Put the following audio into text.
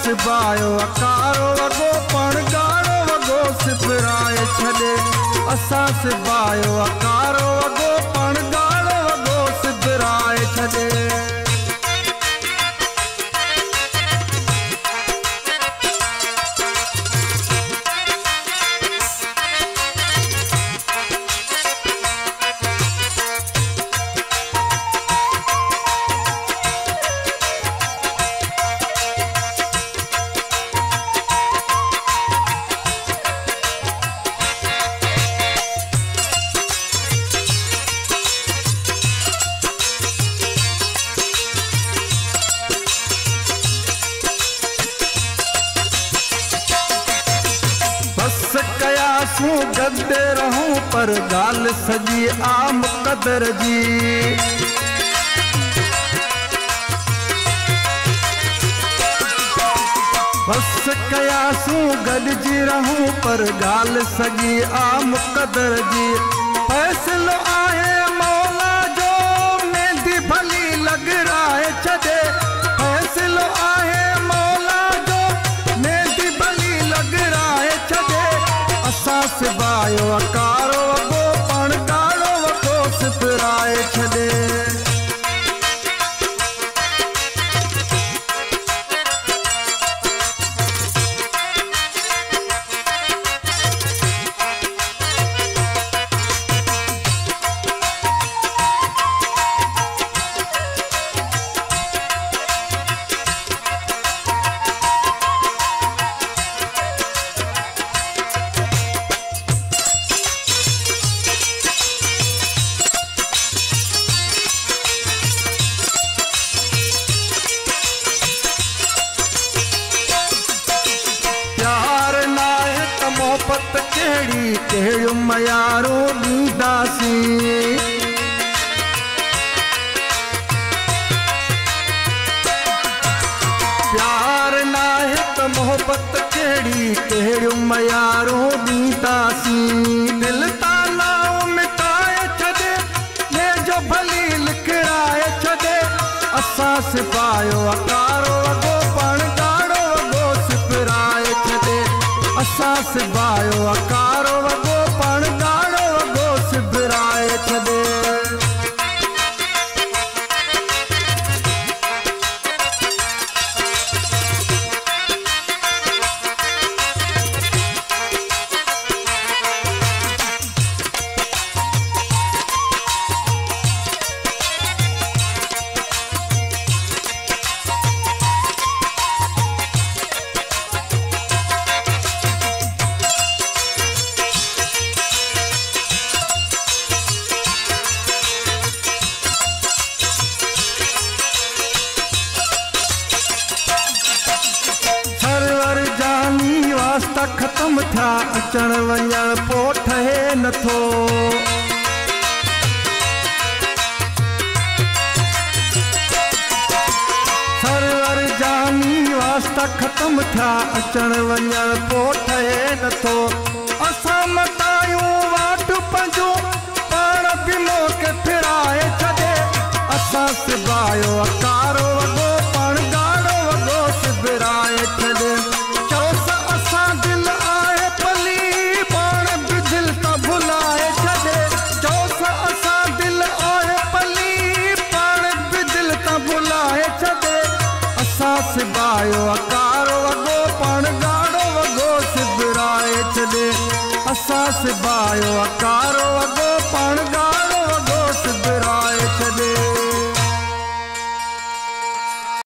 सिबायो अकारो वगो पण गाड़ो वगो सिबराए छॾे। असां सिबायो अकारो वगो पण गाड़ो वगो सिबराए छॾे। कयासूं गॾु रहूं पर ॻाल्हि सॼी आम क़दर जी। बस कयासूं गॾिजी रहूं पर ॻाल्हि सॼी आम क़दर जी। फ़ैसिलो आहे मौला जो मेंदी भली लॻराए छॾे। फ़ैसिलो आहे मौला जो मेंदी भली लॻराए छॾे। असां सिबायो अकारो वगो पण गाड़ो वगो सिबराए छॾे। मोहब्बत केड़ी केड़ियूं मयारूं ॾींदासीं। प्यार नाहे त मोहब्बत केड़ी केड़ियूं मयारूं ॾींदासीं। दिल तालाओ मिटाए छॾे ने जो भली लिखराए छॾे। असां सिबायो अकारो वगो पण गाड़ो वगो सिबराए छॾे। असां सिबायो अकारो वगो पण गाड़ो वगो सिबराए छॾे। वास्ता ख़त्म थिया अचण वञण पोइ ठहे नथो। सरवर जानी वास्ता ख़त्म थिया अचण वञण पोइ ठहे नथो। असां मटायूं वाट पंहिंजो पाण बि मोके फिराए छॾे। असां सिबायो अकारो वगो पण गाड़ो वगो सिबराए छॾे। सिबायो अकारो वगो पण गाड़ो वगो सिबराए छॾे। असां सिबायो अकारो वगो पण गाड़ो